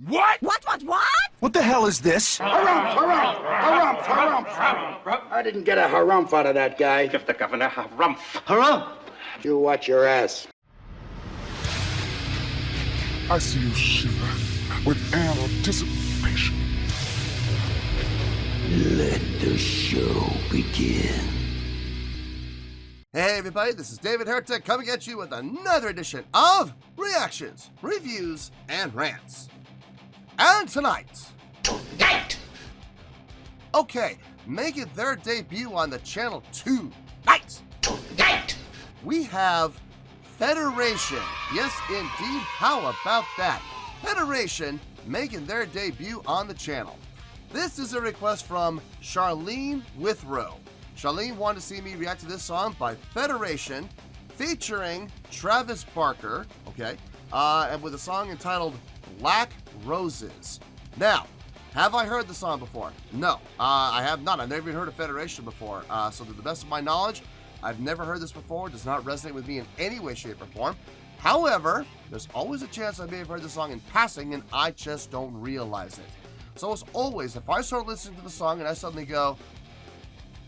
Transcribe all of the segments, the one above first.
What? What? What the hell is this? Harumph. I didn't get a harumph out of that guy. Give the governor harumph. Harumph! You watch your ass. I see you shiver with anticipation. Let the show begin. Hey everybody, this is David Heretic coming at you with another edition of Reactions, Reviews, and Rants. And tonight, okay, making their debut on the channel tonight, we have Federation. Yes, indeed, how about that? Federation making their debut on the channel. This is a request from Charlene Withrow. Charlene wanted to see me react to this song by Federation featuring Travis Barker, okay, and with a song entitled Black Roses. Now, have I heard the song before? No, I have not. I've never even heard of Federation before, so to the best of my knowledge, I've never heard this before. It does not resonate with me in any way, shape, or form. However, there's always a chance I may have heard the song in passing and I just don't realize it. So as always, if I start listening to the song and I suddenly go,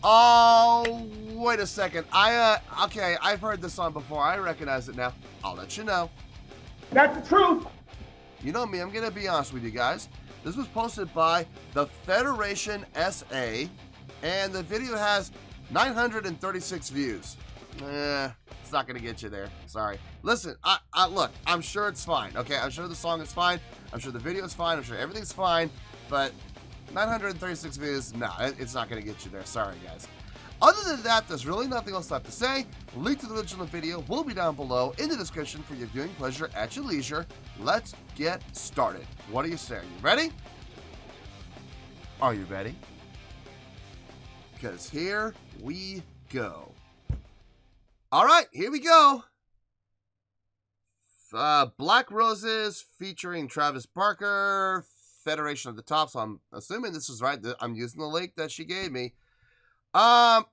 oh, wait a second, okay, I've heard this song before, I recognize it now, I'll let you know. That's the truth. You know me, I'm gonna be honest with you guys. This was posted by the Federation SA, and the video has 936 views. It's not gonna get you there, sorry. Listen, look, I'm sure it's fine, okay? I'm sure the song is fine, I'm sure the video is fine, I'm sure everything's fine, but 936 views, no, it's not gonna get you there, sorry guys. Other than that, there's really nothing else left to say. Link to the original video will be down below in the description for your viewing pleasure at your leisure. Let's get started. What do you say? Are you ready? Are you ready? Because here we go. All right, here we go. Black Roses featuring Travis Barker, Federation at the top, so I'm assuming this is right. I'm using the link that she gave me. I'm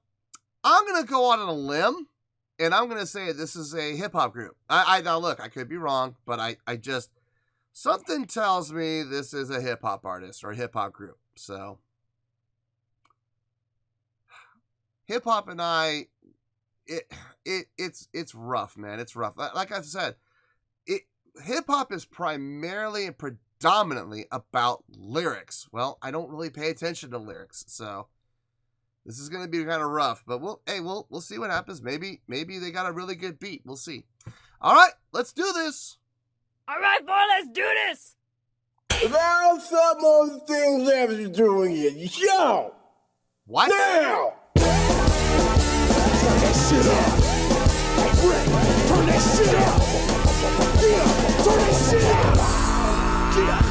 gonna go out on a limb, and I'm gonna say this is a hip-hop group. Now look, I could be wrong, but I just, something tells me this is a hip-hop artist or a hip-hop group. So hip-hop and it's rough, man. It's rough. Like I said, hip-hop is primarily and predominantly about lyrics. Well, I don't really pay attention to lyrics, so this is going to be kind of rough, but we'll see what happens. Maybe they got a really good beat. We'll see. All right, let's do this. All right, boy, let's do this. There are some other things left to do in your show. What? Now! Turn that shit up. Hey, Rick, turn that shit up. Yeah, turn that shit up. Yeah.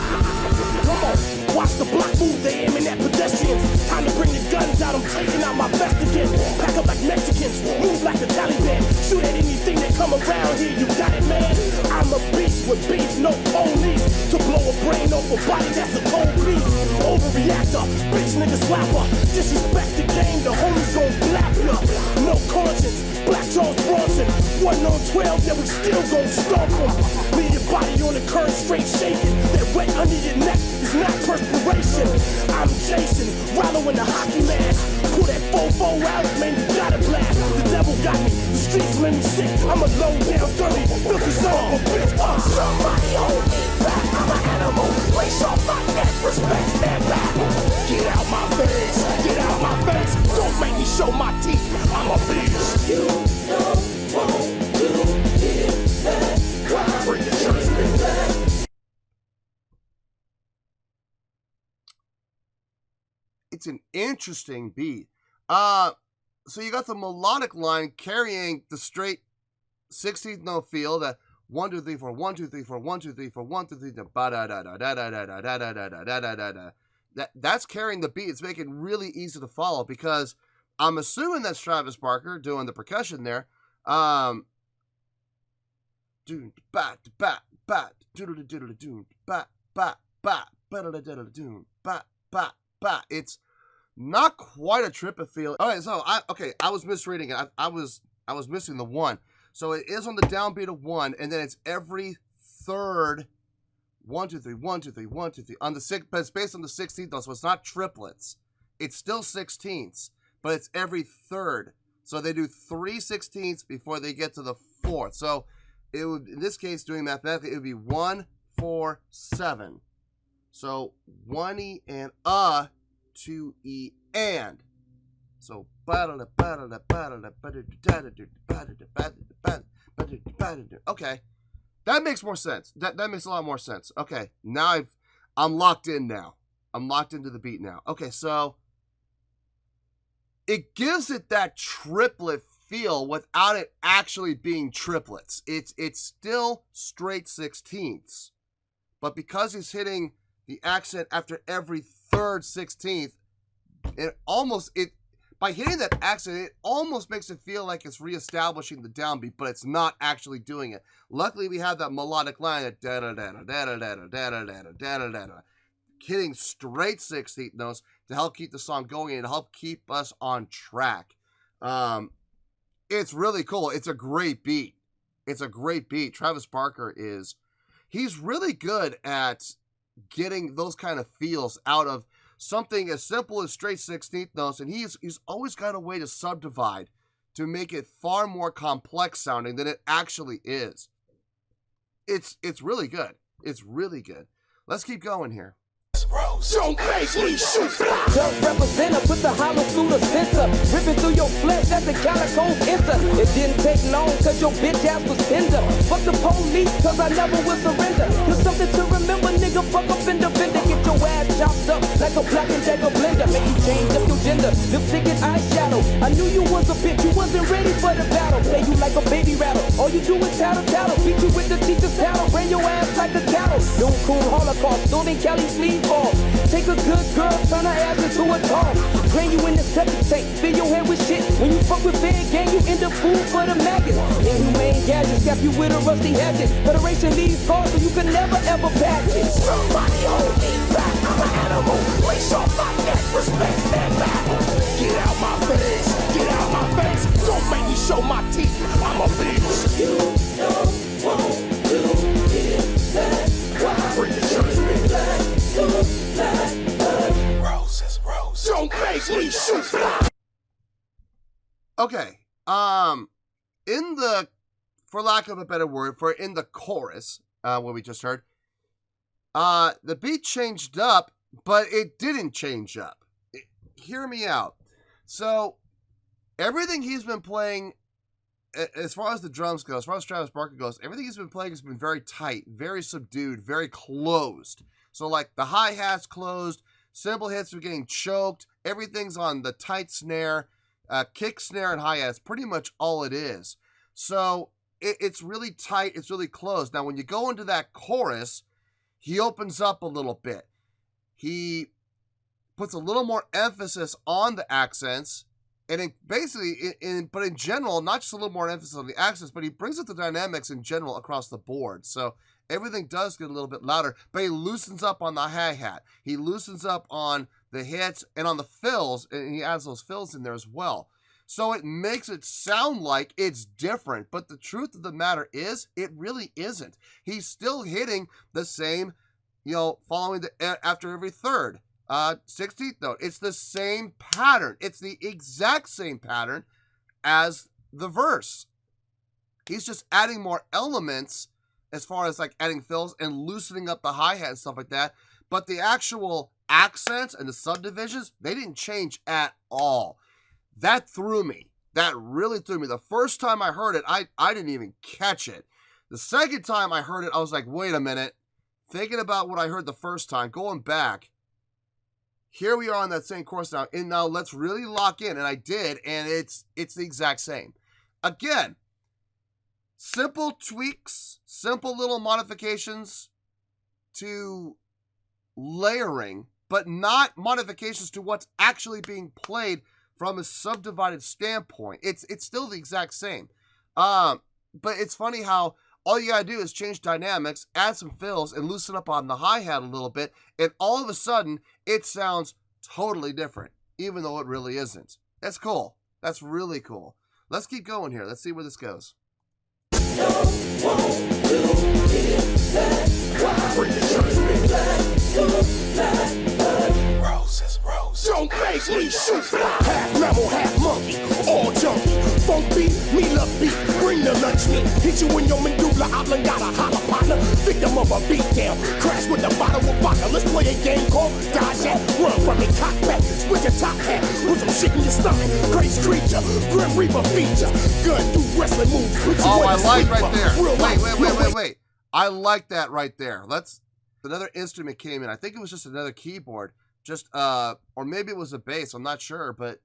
Come on. Watch the block move, they aiming at pedestrians. Time to bring the guns out, I'm taking out my vest again. Pack up like Mexicans, move like the Taliban. Shoot at anything that come around here, you got it, man. I'm a beast with beef, no ponies. To blow a brain off a body, that's a cold piece. Overreactor, bitch nigga slapper. Disrespect the game, the homies gon' blap ya. No conscience, Black Charles Bronson. 1 on 12, yeah, we still gon' stomp them. Leave your body on the curb straight shaking. That wet under your neck is not perspiration. I'm Jason, Rollo in the hockey mask. Pull that 4-4 out, man, you gotta blast. The devil got me, the streets made me sick. I'm a low down, dirty, filthy son of a bitch. Somebody hold me back, I'm an animal. Lace off my neck, respect that back. Get out my face, get out my face. Don't make me show my teeth, I'm a beast. You don't want to hear that cry. Bring the church back. It's an interesting beat. So you got the melodic line carrying the straight 16th note feel, that 1 2 3 4 1 2 3 4 1 2 3 4 1 2 3 ba da da da da da da da da da da da da da da. That's carrying the beat. It's making it really easy to follow because I'm assuming that's Travis Barker doing the percussion there. Doon ba ba ba doodle doodle doon ba ba ba ba doodle doon ba ba ba. It's not quite a trip feel. All right, so I was misreading it. I was missing the 1. So it is on the downbeat of 1, and then it's every third 1, 2, 3, 1, 2, 3, 1, 2, 3. On the sixth, but it's based on the 16th though, so it's not triplets. It's still 16ths, but it's every third. So they do 3 16ths before they get to the 4th. So it would, in this case, doing mathematically, it would be 1, 4, 7. So 1E and 2E and. So okay. That makes more sense. That makes a lot more sense. Okay, now I'm locked in now. I'm locked into the beat now. Okay, so it gives it that triplet feel without it actually being triplets. It's still straight 16ths. But because he's hitting the accent after every third 16th, by hitting that accent, it almost makes it feel like it's reestablishing the downbeat, but it's not actually doing it. Luckily, we have that melodic line that hitting straight 16th notes to help keep the song going and to help keep us on track. It's really cool. It's a great beat. It's a great beat. Travis Barker he's really good at getting those kind of feels out of something as simple as straight 16th notes, and he's always got a way to subdivide to make it far more complex sounding than it actually is. It's really good. It's really good. Let's keep going here. Don't make me shoot. Just represent her, put the hollow through the center. Ripping through your flesh, that's the calico's enter. It didn't take long, cause your bitch ass was tender. Fuck the police, cause I never will surrender. There's something to remember, nigga, fuck up in the fender. Get your ass chopped up like a black and decker blender. Make you change up your gender, lipstick and eyeshadow. I knew you was a bitch, you wasn't ready for the battle. Play you like a baby rattle, all you do is tattle. Beat you with the teacher's tattle, bring your ass like a cattle. No cool holocaust, don't in Cali sleeve off. Take a good girl, turn her ass into a dog. Bring you in the septic tank, fill your head with shit. When you fuck with bad gang, you end up food for the maggots. Inhumane gadgets, cap you with a rusty hatchet. Federation leaves scars so you can never ever patch it. Somebody hold me back, I'm an animal. Lace off my neck, respect that battle. Get out my face, get out my face. Don't make me show my teeth, I'm a beast. You don't want to get that. Why? Bring the judgment back. Roses, roses. Don't make me shoot. Okay. For lack of a better word, in the chorus, what we just heard, the beat changed up, but it didn't change up. Hear me out. So, everything he's been playing, as far as the drums go, as far as Travis Barker goes, everything he's been playing has been very tight, very subdued, very closed. So, like, the hi-hat's closed, cymbal hits are getting choked, everything's on the tight snare, kick, snare, and hi-hat. It's pretty much all it is. So, it's really tight, it's really closed. Now, when you go into that chorus, he opens up a little bit. He puts a little more emphasis on the accents, and but in general, not just a little more emphasis on the accents, but he brings up the dynamics in general across the board. So, everything does get a little bit louder, but he loosens up on the hi-hat. He loosens up on the hits and on the fills, and he adds those fills in there as well. So it makes it sound like it's different, but the truth of the matter is, it really isn't. He's still hitting the same, following after every third 16th note. It's the same pattern. It's the exact same pattern as the verse. He's just adding more elements as far as like adding fills and loosening up the hi-hat and stuff like that. But the actual accents and the subdivisions, they didn't change at all. That threw me. That really threw me. The first time I heard it, I didn't even catch it. The second time I heard it, I was like, wait a minute. Thinking about what I heard the first time, going back, here we are on that same course now. And now let's really lock in. And I did, and it's the exact same. Again, simple tweaks, simple little modifications to layering, but not modifications to what's actually being played from a subdivided standpoint. It's still the exact same. But it's funny how all you gotta do is change dynamics, add some fills, and loosen up on the hi-hat a little bit, and all of a sudden, it sounds totally different, even though it really isn't. That's cool. That's really cool. Let's keep going here. Let's see where this goes. Bring the judgment. Roses, roses. Don't make me shoot. Half mammal, half monkey, all junkie. Funk beat, me love beat. Bring the lunch meat. Hit you in your medulla oblongata. Holla partner, victim of a beatdown. Crash with the bottle of vodka. Let's play a game called Dodge That. Run from it, cock back. Split your top hat. Put some shit in your stomach. Crazy creature, Grim Reaper feature. Gun do wrestling moves. Oh, I like right there. Wait. I like that right there. Another instrument came in. I think it was just another keyboard. Or maybe it was a bass. I'm not sure, but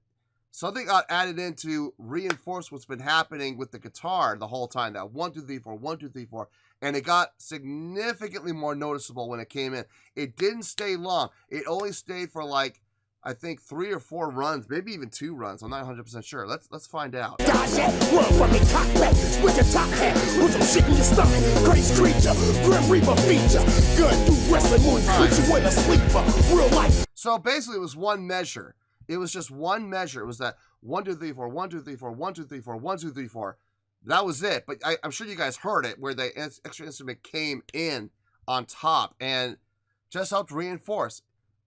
something got added in to reinforce what's been happening with the guitar the whole time. That 1, 2, 3, 4, 1, 2, 3, 4. And it got significantly more noticeable when it came in. It didn't stay long. It only stayed for like, I think 3 or 4 runs, maybe even 2 runs. I'm not 100% sure. Let's find out. Dodge that, run from it, cock back, split your top hat, put some shit in your stomach. Crazy creature, Grim Reaper feature. Gun do wrestling moves, put you in a sleeper. Real life. So basically, it was one measure. It was just one measure. It was that 1, 2, 3, 4, 1, 2, 3, 4, 1, 2, 3, 4, 1, 2, 3, 4. That was it. But I'm sure you guys heard it, where the extra instrument came in on top and just helped reinforce.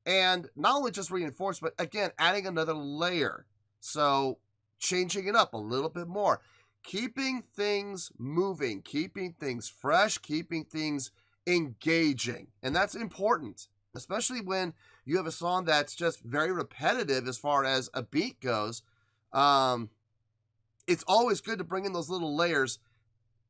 And not only just reinforce, but again, adding another layer. So changing it up a little bit more. Keeping things moving, keeping things fresh, keeping things engaging. And that's important, especially when you have a song that's just very repetitive as far as a beat goes. It's always good to bring in those little layers,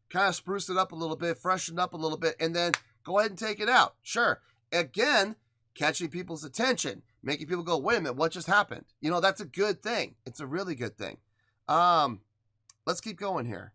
kind of spruce it up a little bit, freshen up a little bit, and then go ahead and take it out. Sure. Again, catching people's attention, making people go, wait a minute, what just happened? You know, that's a good thing. It's a really good thing. Let's keep going here.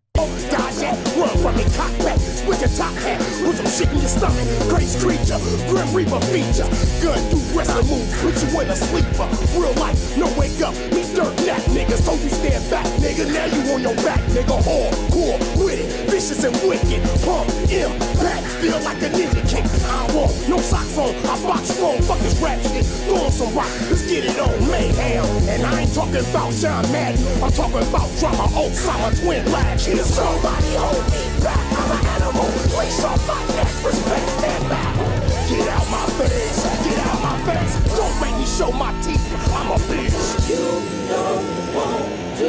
Dodge that, run from it, cock back, split your top hat, put some shit in your stomach. Crazy creature, Grim Reaper feature. Gun do wrestling moves, put you in a sleeper. Real life, no wake up, me dirt nap, niggas. Told you stand back, nigga, now you on your back, nigga. Hardcore with it, vicious and wicked. Pump, impact, feel like a ninja king. I want no socks on, I box strong, fuck this rap shit. Throw on some rock, let's get it on mayhem. And I ain't talking about John Madden, I'm talking about drama, Osama, twin black. Somebody hold me back, I'm an animal. Lace off my neck, respect that battle. Get out my face, get out my face. Don't make me show my teeth, I'm a bitch. You don't want to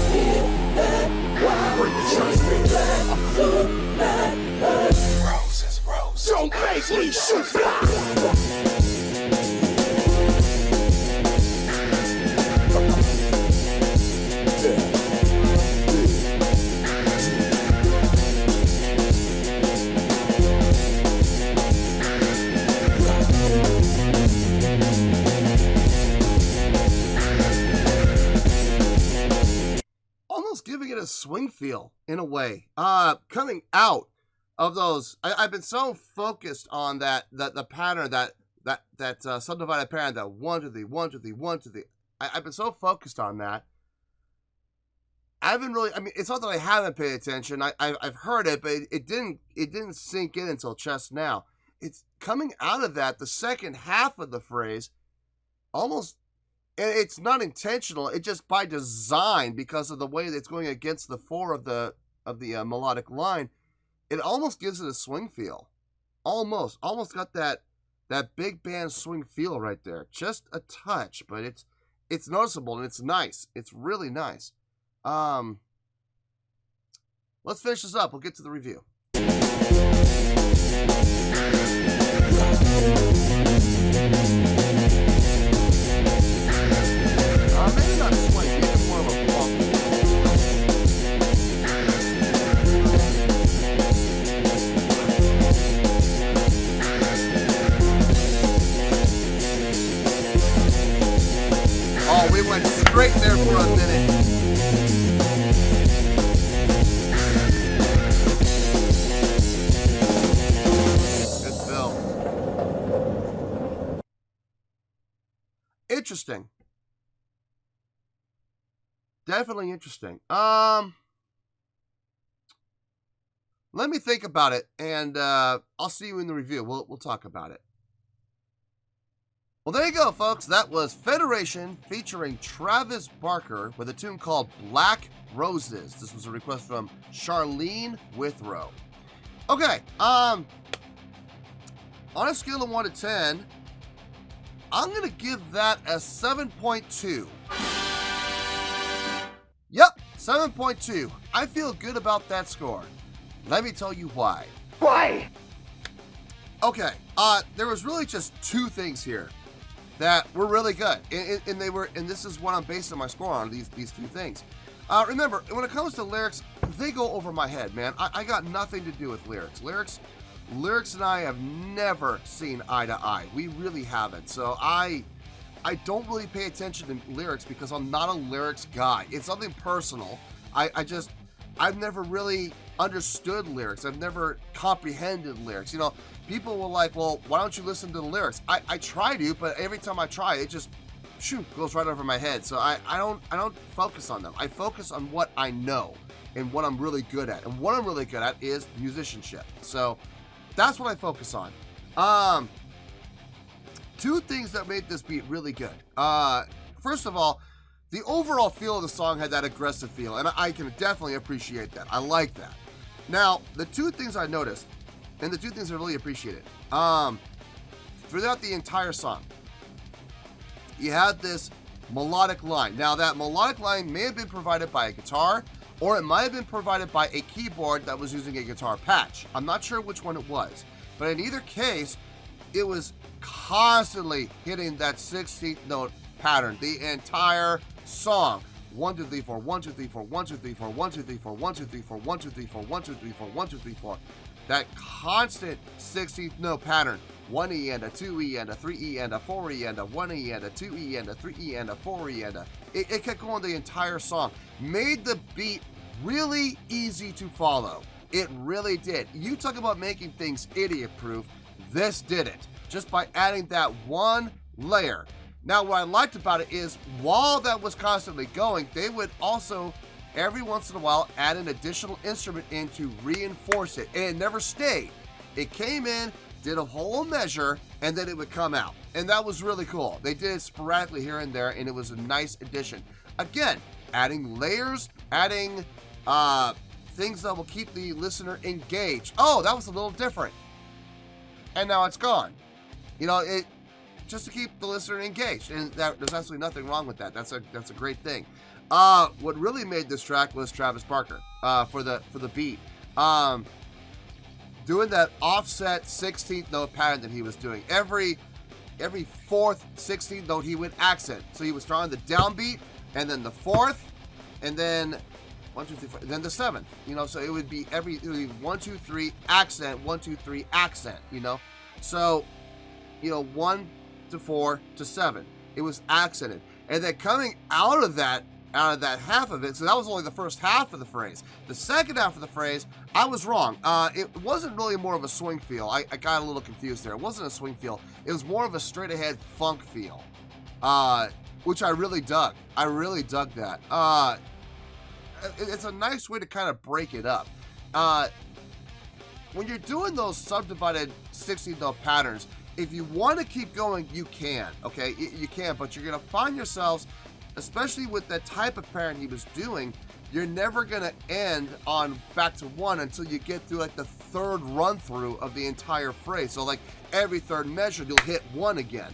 hear that. Why bring the judgment back to that? Roses, roses. Don't make me shoot back. Giving it a swing feel in a way. Coming out of those, I've been so focused on the pattern, that subdivided pattern, that 1, 2, 3, 1, 2, 3, 1, 2, 3. I've been so focused on that. I haven't really. I mean, it's not that I haven't paid attention. I've heard it, but it didn't sink in until just now. It's coming out of that. The second half of the phrase, almost. And it's not intentional. It's just by design, because of the way that it's going against the 4 of the melodic line. It almost gives it a swing feel. Almost got that big band swing feel right there. Just a touch, but it's noticeable and it's nice. It's really nice. Let's finish this up. We'll get to the review. Maybe not swing, maybe more of a bump. Oh, we went straight there for a minute. Good film. Interesting. Definitely interesting. Let me think about it, and I'll see you in the review. We'll talk about it. Well, there you go, folks. That was Federation featuring Travis Barker with a tune called Black Roses. This was a request from Charlene Withrow. Okay, on a scale of 1 to 10, I'm gonna give that a 7.2. Yep, 7.2. I feel good about that score. Let me tell you why. Why? Okay, there was really just two things here that were really good, and this is what I'm basing my score on, these two things. Remember, when it comes to lyrics, they go over my head, man. I got nothing to do with lyrics. Lyrics and I have never seen eye to eye. We really haven't. So I don't really pay attention to lyrics because I'm not a lyrics guy. It's something personal. I've never really understood lyrics. I've never comprehended lyrics. You know, people were like, well, why don't you listen to the lyrics? I try to, but every time I try, it just goes right over my head. So I don't focus on them. I focus on what I know and what I'm really good at. And what I'm really good at is musicianship. So that's what I focus on. Two things that made this beat really good. First of all, the overall feel of the song had that aggressive feel, and I can definitely appreciate that. I like that. Now, the two things I noticed, and the two things I really appreciated, throughout the entire song, you had this melodic line. Now, that melodic line may have been provided by a guitar, or it might have been provided by a keyboard that was using a guitar patch. I'm not sure which one it was, but in either case, it was constantly hitting that 16th note pattern the entire song. 1 2 3 4 1 2 3 4 1 2 3 4 1 2 3 4 1 2 3 4 1 2 3 4 1 2 3 4 1 2 3 4. That constant 16th note pattern. 1 E and a 2 E and a 3 E and a 4 E and a 1 E and a 2 E and a 3 E and a 4 E and a. It kept going the entire song. Made the beat really easy to follow. It really did. You talk about making things idiot-proof. This did it. Just by adding that one layer. Now, what I liked about it is, while that was constantly going, they would also, every once in a while, add an additional instrument in to reinforce it. And it never stayed. It came in, did a whole measure, and then it would come out. And that was really cool. They did it sporadically here and there, and it was a nice addition. Again, adding layers, adding things that will keep the listener engaged. Oh, that was a little different. And now it's gone. You know, it just to keep the listener engaged, and there's absolutely nothing wrong with that. That's a great thing. What really made this track was Travis Barker for the beat. Doing that offset 16th note pattern that he was doing. Every fourth 16th note he would accent. So he was starting the downbeat, and then the fourth, and then 1 2 3 4, then the seventh. You know, so it would be 1 2 3 accent, 1 2 3 accent. You know, so 1 to 4 to 7. It was accented, and then coming out of that half of it, so that was only the first half of the phrase. The second half of the phrase, I was wrong. It wasn't really more of a swing feel. I got a little confused there. It wasn't a swing feel. It was more of a straight ahead funk feel, which I really dug. I really dug that. It's a nice way to kind of break it up. When you're doing those subdivided 16th note patterns, if you want to keep going, you can, okay? You can, but you're going to find yourselves, especially with that type of pattern he was doing, you're never going to end on back to 1 until you get through like the third run through of the entire phrase. So like every third measure, you'll hit 1 again.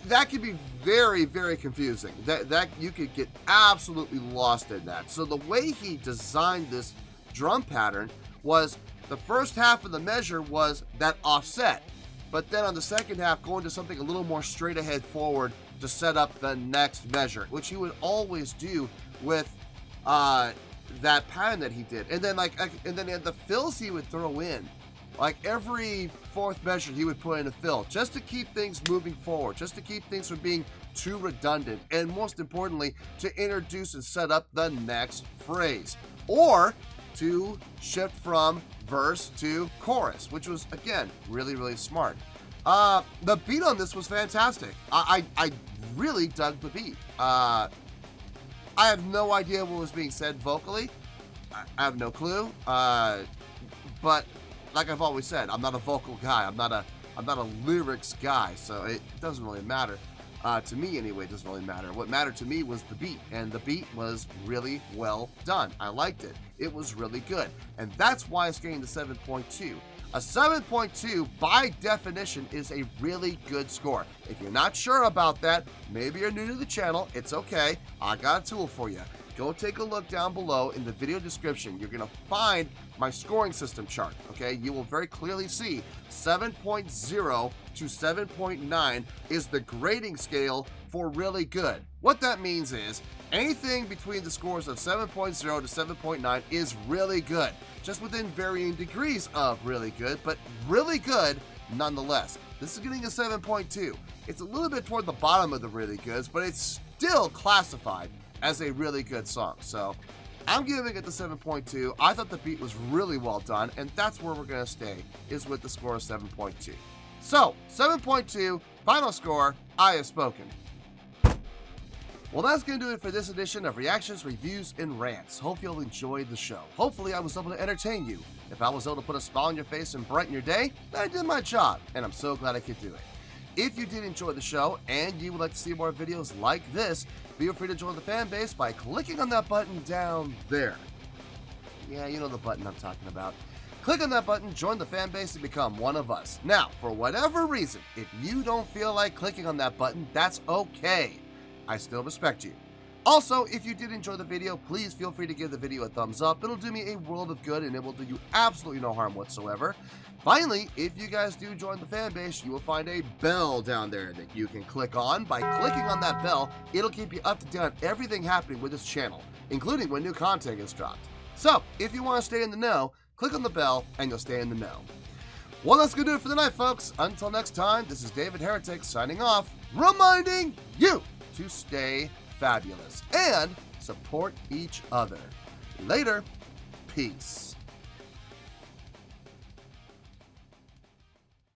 That could be very, very confusing. That you could get absolutely lost in that. So the way he designed this drum pattern was the first half of the measure was that offset. But then on the second half, going to something a little more straight ahead forward to set up the next measure, which he would always do with that pattern that he did. And then the fills he would throw in, like every fourth measure he would put in a fill, just to keep things moving forward, just to keep things from being too redundant, and most importantly, to introduce and set up the next phrase, or to shift from verse to chorus, which was, again, really, really smart. The beat on this was fantastic. I really dug the beat. I have no idea what was being said vocally. I have no clue. But like I've always said, I'm not a vocal guy. I'm not a lyrics guy, so it doesn't really matter. To me, anyway, it doesn't really matter. What mattered to me was the beat, and the beat was really well done. I liked it. It was really good, and that's why it's getting the 7.2. A 7.2, by definition, is a really good score. If you're not sure about that, maybe you're new to the channel, it's okay. I got a tool for you. Go take a look down below in the video description. You're going to find my scoring system chart, okay? You will very clearly see 7.0 to 7.9 is the grading scale for really good. What that means is anything between the scores of 7.0 to 7.9 is really good, just within varying degrees of really good, but really good nonetheless. This is getting a 7.2. It's a little bit toward the bottom of the really goods, but it's still classified as a really good song. So I'm giving it the 7.2. I thought the beat was really well done, and that's where we're going to stay, is with the score of 7.2. So 7.2, final score, I have spoken. Well, that's going to do it for this edition of Reactions, Reviews, and Rants. Hope you'll enjoy the show. Hopefully, I was able to entertain you. If I was able to put a smile on your face and brighten your day, then I did my job, and I'm so glad I could do it. If you did enjoy the show and you would like to see more videos like this, feel free to join the fan base by clicking on that button down there. Yeah, you know the button I'm talking about. Click on that button, join the fan base, and become one of us. Now, for whatever reason, if you don't feel like clicking on that button, that's okay. I still respect you. Also, if you did enjoy the video, please feel free to give the video a thumbs up. It'll do me a world of good, and it will do you absolutely no harm whatsoever. Finally, if you guys do join the fan base, you will find a bell down there that you can click on. By clicking on that bell, it'll keep you up to date on everything happening with this channel, including when new content gets dropped. So, if you want to stay in the know, click on the bell, and you'll stay in the know. Well, that's going to do it for the night, folks. Until next time, this is David Heretic signing off, reminding you to stay fabulous and support each other. Later. Peace.